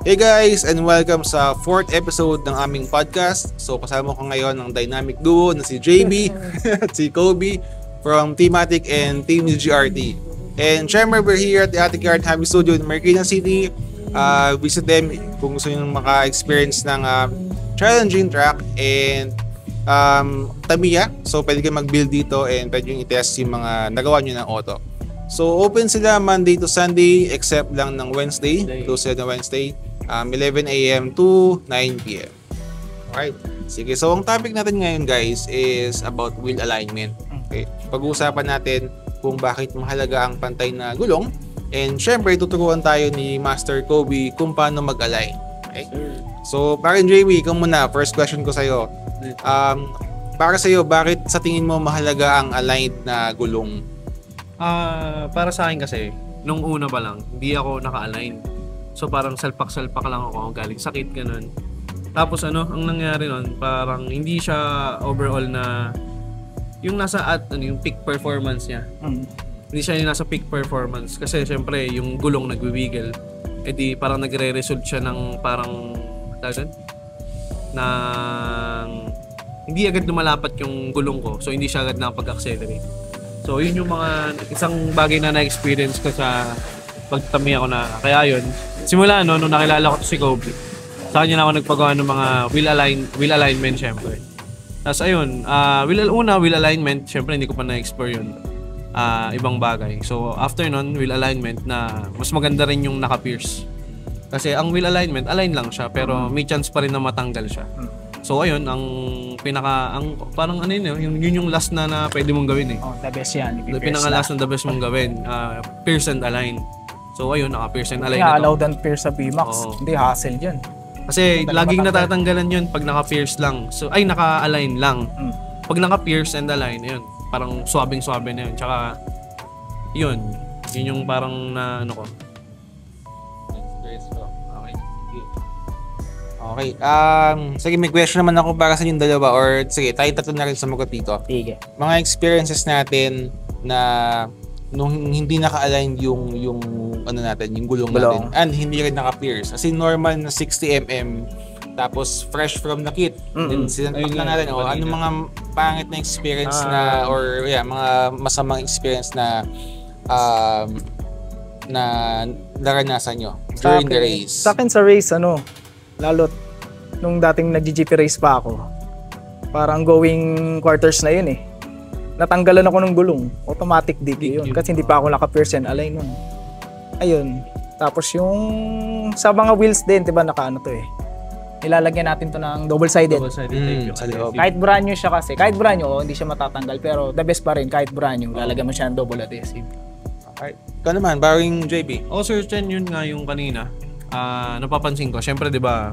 Hey guys, and welcome sa 4th episode ng aming podcast. So kasama ko ngayon ang dynamic duo na si JB at si Kobe from Teamatic and Team GRT. And syempre, we're here at the Attic Yard Hobby Studio in Marikina City. Visit them kung gusto nyo maka-experience ng challenging track and Tamiya. So pwede kayo mag-build dito and pwede nyo i-test yung mga nagawa nyo ng auto. So open sila Monday to Sunday except lang ng Wednesday. Close sila ng Wednesday. 11 a.m. to 9 p.m. Alright. Sige, so ang topic natin ngayon guys is about wheel alignment. Okay. Pag-uusapan natin kung bakit mahalaga ang pantay na gulong. And syempre, tuturuan tayo ni Master Kobe kung paano mag-align. Okay. So, parang JB, ikaw muna. First question ko sa'yo. Para sa'yo, bakit sa tingin mo mahalaga ang aligned na gulong? Para sa akin kasi, nung una pa lang, hindi ako naka-align. So parang salpak-salpak lang ako, galing sakit ganun. Tapos ang nangyari nun, parang hindi siya overall na yung yung peak performance niya. Hindi siya yung nasa peak performance kasi syempre yung gulong nagbibigil. Di parang nagre-result siya ng parang hindi agad lumalapat yung gulong ko. So hindi siya agad nakapag-accelerate. So yun yung mga isang bagay na na-experience ko sa pagtami ako na kaya yun. Simula nung nakilala ko to si Kobe. Sa kanya na ako nagpagawa ng mga wheel alignment syempre. Tapos ayun, wheel alignment, syempre hindi ko pa na-explore yun. Ibang bagay. So after nun, wheel alignment na mas maganda rin yung naka-pierce. Kasi ang wheel alignment, align lang siya pero may chance pa rin na matanggal siya. So ayun, parang yun yung last na pwede mong gawin eh. Oh, the best yan. Pinaka-last na the best mong gawin, pierce and align. So ayun, naka-pierce and align na to. Allow dan pierce sa VMAX. Hindi, hassle dyan. Kasi laging natatanggalan yun pag naka-pierce lang. So naka-align lang. Pag naka-pierce and align, ayun, parang swabing-swabe na yun. Tsaka yun yung parang na ko. Okay. Sige, may question naman ako para sa inyong dalawa or sige, tayo tatlo na rin sumagot dito. Sige. Mga experiences natin na nung hindi naka-align yung yung gulong natin and hindi rin naka-pierce. Kasi normal na 60mm tapos fresh from the kit. Then sinantok na natin ano mga pangit na experience na or mga masamang experience na na naranasan nyo during the race. Sa akin sa race, lalo't nung dating nag-GP race pa ako, parang going quarters na yun eh. Natanggalan ako ng gulong, automatic DQ yun. Kasi hindi pa ako naka-pierce and align nun. Ayun. Tapos yung sa mga wheels din, diba nilalagyan natin to ng double-sided. Kahit brand new siya kasi, kahit brand new, hindi siya matatanggal. Pero the best pa rin, kahit brand new, lalagyan mo siya ng double adhesive. Alright. Ikaw naman, barring JB. Sir Chen, yun nga yung kanina. Napapansin ko, syempre diba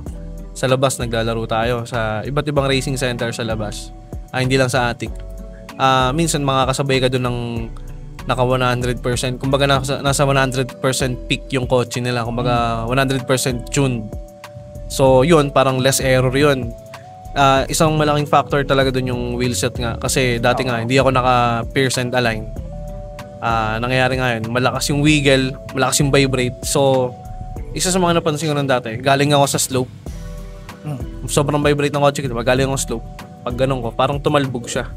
sa labas naglalaro tayo sa iba't ibang racing center sa labas. Hindi lang sa Attic. Minsan makakasabay ka doon ng naka 100%. Kumbaga nasa 100% peak yung kotse nila. Kumbaga 100% tuned. So yun, parang less error yun. Isang malaking factor talaga doon yung wheelset nga. Kasi dati nga, hindi ako naka-pierce and align. Nangyayari nga yun, malakas yung wiggle, malakas yung vibrate. So isa sa mga napansin ko nun dati, galing ako sa slope. Sobrang vibrate ng kotse, diba? Galing ako sa slope. Pag ganun ko, parang tumalbog siya.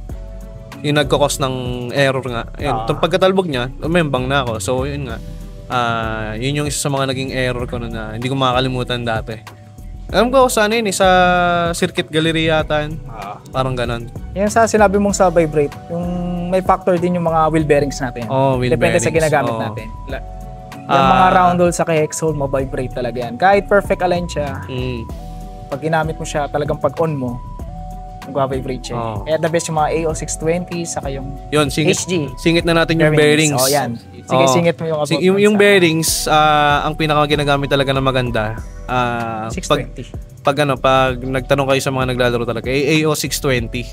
Yung nagkakos ng error nga. Ayun, pagkatalbog niya, umembang na ako. So, yun nga. Yun yung isa sa mga naging error ko na hindi ko makakalimutan dati. Alam ko, sana yun, sa Circuit Galleria yata yun. Parang ganun. Yan sa sinabi mong sa vibrate, yung may factor din yung mga wheel bearings natin. Wheel Depende bearings. Sa ginagamit natin. Yung mga round hole sa K-X-hole, ma-vibrate talaga yan. Kahit perfect align siya, pag ginamit mo siya, talagang pag-on mo, mag-vibrate siya. Kaya the best yung mga AO620, saka yung singit na natin yung bearings. Yan. Sige, singit mo yung about. Yung bearings, ang pinaka ginagamit talaga na maganda, 620. Pag nagtanong kayo sa mga naglalaro talaga, AO620.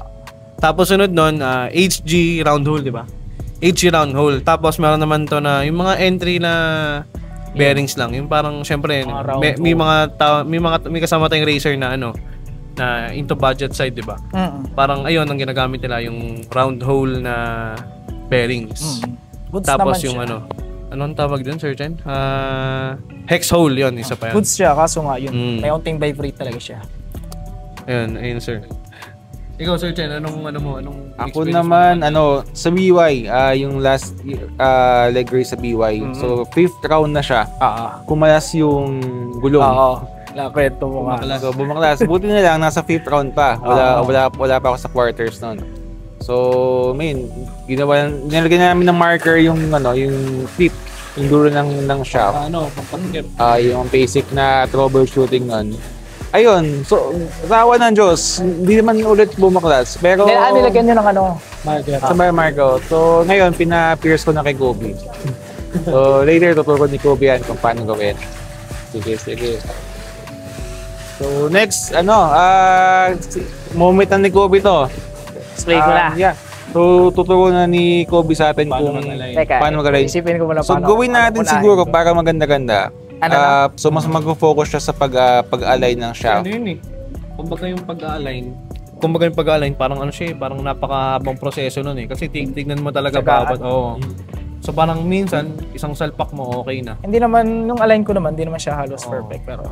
Tapos sunod nun, HG round hole, di ba? HG round hole. Tapos meron naman to na yung mga entry na bearings lang. Yung parang syempre may kasama tayong racer na na into budget side, 'di ba? Parang ayun ang ginagamit nila yung round hole na bearings. Tapos yung anong tawag dun, Sir Chen? Hex hole, yun, isa pa yan. Goods siya, kaso nga yun. May unting vibrate talaga siya. Ayun, sir. Ikaw, Sir Chen, anong Ako experience naman, mo? sa BY, yung last leg race sa BY. So, 5th round na siya. Kumalas yung gulong. Oo. Kwento mo nga. So, bumaklas. Buti na lang, nasa 5th round pa. Wala pa ako sa quarters noon. So, nilagyan namin ng marker yung tip, yung dulo ng shaft. Pampatikip. Yung basic na troubleshooting nun. Ayun, so, tawa ng Diyos, hindi naman ulit bumaklas. Pero, Nilagyan nyo ng Market. sa Marco. So, ngayon, pina-pierce ko na kay Kobe. So, later, tuturo ni Kobe yan kung paano gawin. Sige. So, next, moment na ni Kobe to. Explain ko na. Yeah. So, tuturo na ni Kobe sa atin kung paano mag-align. Isipin ko muna So, gawin natin siguro para maganda-ganda. So, mas mag-focus siya sa pag-align ng shaft. Ano yun eh? Kumbaga yung pag-align, parang parang napakahabang proseso nun eh. Kasi tignan mo talaga bawat. Oo. So, parang minsan, isang salpak mo, okay na. Hindi naman, nung align ko naman, hindi naman siya halos perfect. Pero,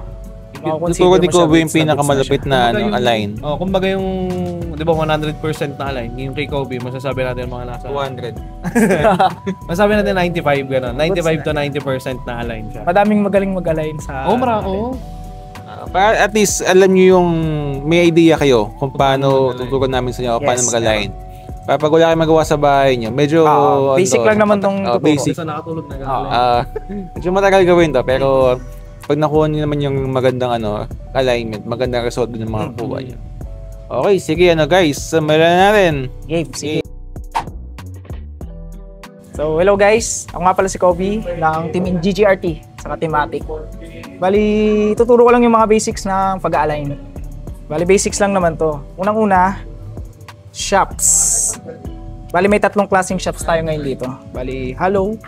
Tuturo ni Kobe yung pinakamalapit na align. Kumbaga yung, di ba 100% na align, yung kay Kobe, masasabi natin mga nasa 200. masasabi natin 95 gano'n. 95 to 90% na align siya. Madaming magaling mag-align sa... Marako. Para at least alam niyo yung may idea kayo kung paano tuturuan namin sa inyo paano mag-align. Para pag wala kayong magawa sa bahay niyo, medyo basic lang naman tong tuturo. Basic. Sa nakatulog na gano'n. Medyo matagal gawin to, pero pag nakuha niyo naman yung magandang alignment, magandang result din ng mga kuha niyo. Okay, sige guys, simulan natin. Sige. So, hello guys. Ako nga pala si Kobe ng Team GGRT sa Thematic. Bali, tuturo ko lang yung mga basics ng pag-align. Bali, basics lang naman to. Unang-una, shafts. Bali, may 3 klaseng shafts tayo ngayon dito. Bali, hollow.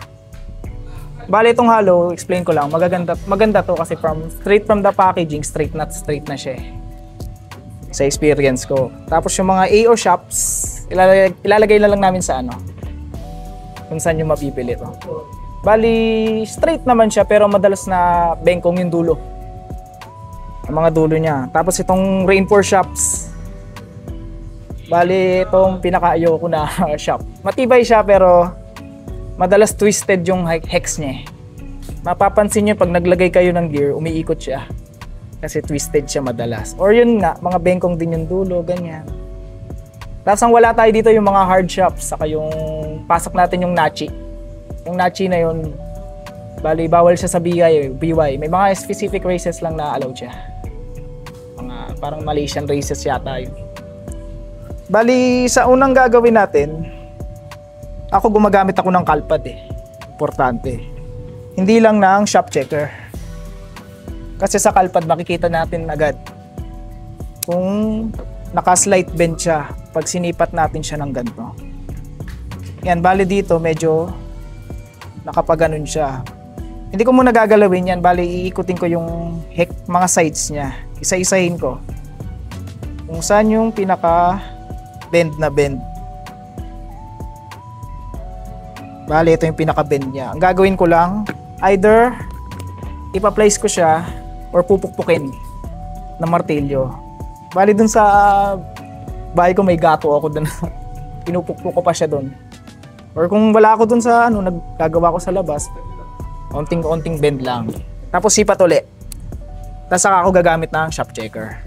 Bali, itong hollow, explain ko lang, maganda to kasi straight from the packaging, straight na siya sa experience ko. Tapos yung mga AO shops, ilalagay na lang namin sa kung saan yung mapipili to. Bali, straight naman siya pero madalas na bengkong yung dulo. Ang mga dulo niya. Tapos itong reinforced shops, bali, itong pinaka-ayaw ko na shop. Matibay siya pero madalas twisted yung hex niya. Mapapansin nyo pag naglagay kayo ng gear, umiikot siya. Kasi twisted siya madalas. Or yun nga, mga bengkong din yung dulo, ganyan. Tapos ang wala tayo dito yung mga hard shops, saka yung pasok natin yung nachi. Yung nachi na yun, bali bawal siya sa BY. May mga specific races lang na allowed siya. Mga parang Malaysian races yata yun. Bali, sa unang gagawin natin, ako gumagamit ako ng kalpad Importante. Hindi lang ng shop checker. Kasi sa kalpad makikita natin agad kung naka-slight bend siya pag sinipat natin siya ng ganito. Yan, bali dito medyo nakapaganon siya. Hindi ko muna gagalawin yan, bali iikutin ko yung mga sides niya. Isa-isahin ko. Kung saan yung pinaka bend na bend. Bali, ito yung pinaka-bend niya. Ang gagawin ko lang, either ipa-place ko siya or pupukpukin ng martilyo. Bali, dun sa bahay ko may gato ako dun. Pinupukpuk ko pa siya dun. Or kung wala ako dun sa naggagawa ko sa labas, onting bend lang. Tapos sipat ulit. Tapos saka ako gagamit ng shop checker.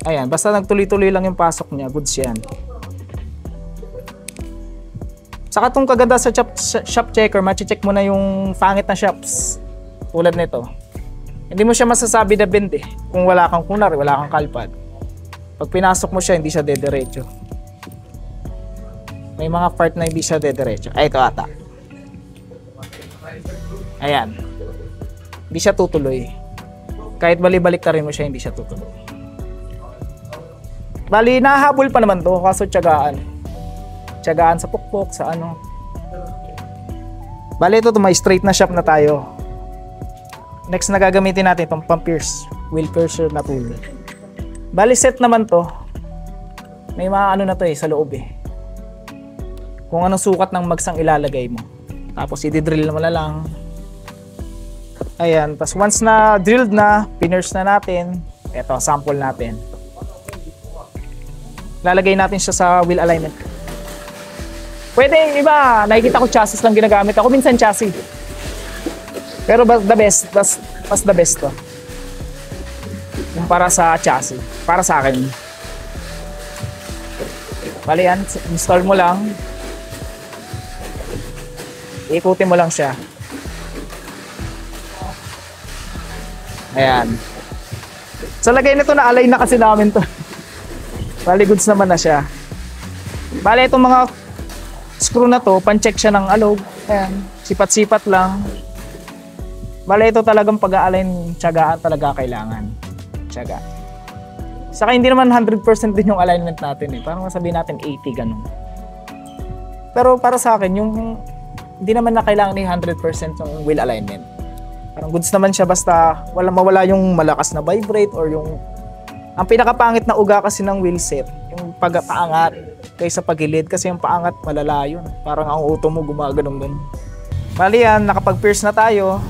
Ayan, basta nagtuloy-tuloy lang yung pasok niya, goods yan. Saka itong kaganda sa shop checker, machi-check mo na yung pangit na shops. Tulad nito. Hindi mo siya masasabi na bend kung wala kang kalpad. Pag pinasok mo siya, hindi siya dederecho. May mga part na hindi siya dederecho. Ay, ito ata. Ayan. Hindi siya tutuloy. Kahit bali-balik ta rin mo siya, hindi siya tutuloy. Bali, nahabol pa naman to, kaso tiyagaan sa pukpok, sa Bali, ito may straight na shop na tayo. Next na gagamitin natin itong pang-pierce, wheel piercer na tool. Bali, set naman to. May mga na to sa loob Kung anong sukat ng magsang ilalagay mo. Tapos i-drill mo na lang. Ayan, tapos once na drilled na, pinurse na natin. Ito, sample natin. Lalagay natin siya sa wheel alignment. Pwede yung iba, nakikita ko chassis lang ginagamit. Ako minsan chassis. Pero the best, mas the best to. Yung para sa chassis. Para sa akin. Bali yan, install mo lang. Ikutin mo lang siya. Ayan. Sa lagay nito, na-align na kasi namin to. Bali, goods naman na siya. Bali, itong mga screw na to, pan-check siya ng alog. Ayan, sipat-sipat lang. Bali, ito talagang pag-a-align, tiyagaan talaga kailangan. Tiyaga. Saka hindi naman 100% din yung alignment natin eh. Parang sabihin natin 80, ganun. Pero para sa akin, yung hindi naman na kailangan ni 100% yung wheel alignment. Parang goods naman siya basta mawala yung malakas na vibrate or yung... Ang pinakapangit na uga kasi ng wheel set, yung pag-paangat kaysa pagilid kasi yung paangat malala yun. Parang ang auto mo gumaganong ganun. Bali yan, nakapag-pierce na tayo,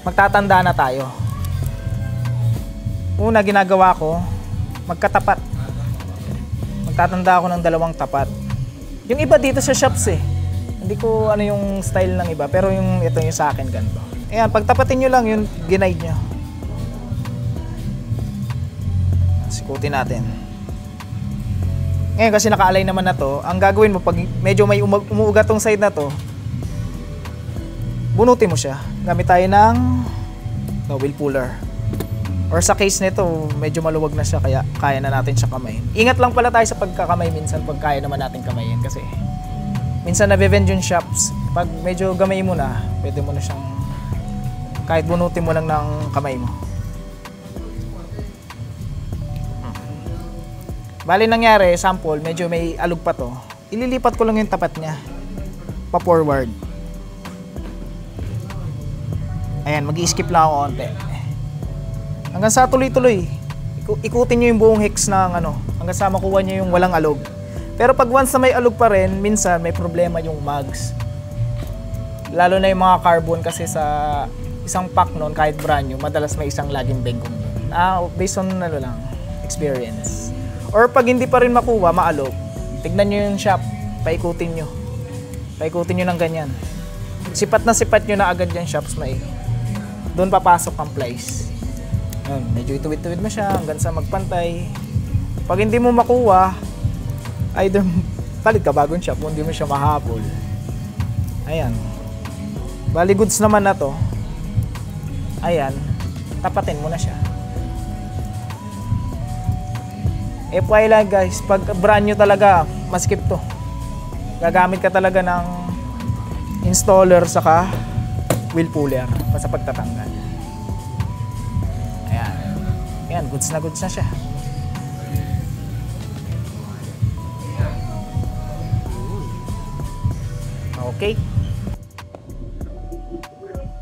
magtatanda na tayo. Una ginagawa ko, magkatapat. Magtatanda ako ng 2 tapat. Yung iba dito sa shops eh. Hindi ko ano yung style ng iba, pero yung ito yung sa akin ganito. Ayan, pagtapatin nyo lang yung ginaid nyo. Sikutin natin. Ngayon kasi naka-align naman na to, ang gagawin mo pag medyo may umuugat tong side na to, bunutin mo siya. Gamit tayo ng wheel puller. Or sa case nito, medyo maluwag na siya kaya kaya na natin siya kamayin. Ingat lang pala tayo sa pagkakamay minsan pag kaya naman natin kamayin kasi minsan na-bend yung shops. Pag medyo gamay mo na, pwede mo na siyang kahit bunutin mo lang ng kamay mo. Bali nangyari, sample, medyo may alog pa to. Ililipat ko lang yung tapat niya. Pa-forward. Ayan, mag-i-skip lang ako konti. Hanggang sa tuloy-tuloy. Ikutin nyo yung buong hex ng hanggang sa makuha nyo yung walang alog. Pero pag once na may alog pa rin, minsan may problema yung mags. Lalo na yung mga carbon kasi sa isang pack nun, kahit brand new, madalas may isang laging bengkong. Based on experience. Or pag hindi pa rin makuha, maalog, tignan nyo yung shop, paikutin nyo. Paikutin nyo ng ganyan. Sipat nyo na agad yung shops may. Doon papasok ang plies. Medyo ituwid-tuwid mo siya hanggang sa magpantay. Pag hindi mo makuha, either palit ka bagong shop kung hindi mo siya mahabol. Ayan. Bali goods naman na to. Ayan. Tapatin mo na siya. FYI lang guys, pag brand new talaga, maskip to. Gagamit ka talaga ng installer saka wheel puller sa pagtatanggal. Ayan. Ayan, goods na siya. Okay.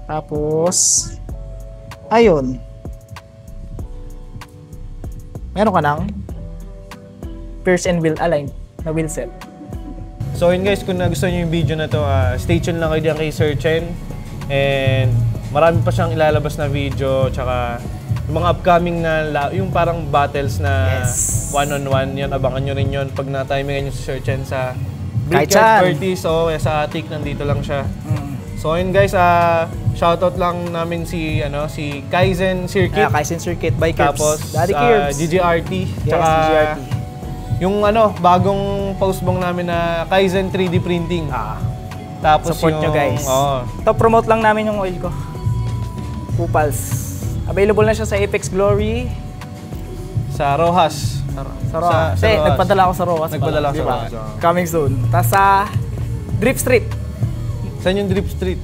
Tapos, ayun. Meron ka ng pierce and wheel align na wheel set. So yun guys, kung nagustuhan nyo yung video na to, stay tuned lang kayo diyan kay Sir Chen. And marami pa siyang ilalabas na video, tsaka yung mga upcoming na, yung parang battles na one-on-one, yan, abangan nyo rin yun pag na-timingan nyo si Sir Chen sa Brickyard Bertie. So sa Atik, nandito lang siya. So yun guys, shoutout lang namin si Kaizen Circuit. Kaizen Circuit by Kirbs. Tapos GGRT. Yes, tsaka GGRT. Yung bagong postbong namin na Kaizen 3D printing. Tapos support nyo guys. Ito, promote lang namin yung oil ko. Pupals. Available na siya sa Apex Glory. Sa Rojas. Sa Rojas. Nagpadala ako sa Rojas. Nagpadala ako sa Rojas. Coming soon. Tapos sa Drip Street. Saan yung Drip Street?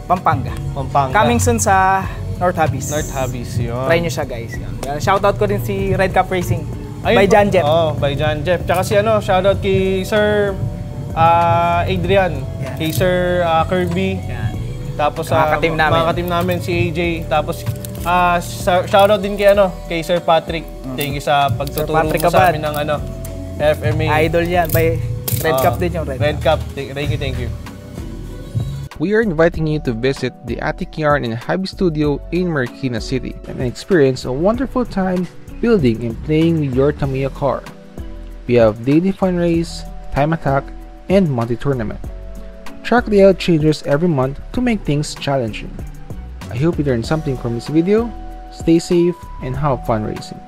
Pampanga. Pampanga. Coming soon sa North Habis. North Habis, yun. Try nyo siya guys. Shoutout ko din si Red Cup Racing. By John Jeff. By John Jeff. Tsaka si shoutout kay Sir Adrian. Yeah. Kay Sir Kirby. Yeah. Tapos mga ka-team namin si AJ. Tapos shoutout din kay Sir Patrick. Thank you sa pagtuturo mo sa amin ng FMA. Idol yan. By Red Cup din yung Red Cup. Thank you. we are inviting you to visit the Attic Yarn and Hobby Studio in Marikina City and experience a wonderful time building and playing with your Tamiya car. We have daily fun race, time attack, and monthly tournament. Track layout changes every month to make things challenging. I hope you learned something from this video. Stay safe and have fun racing.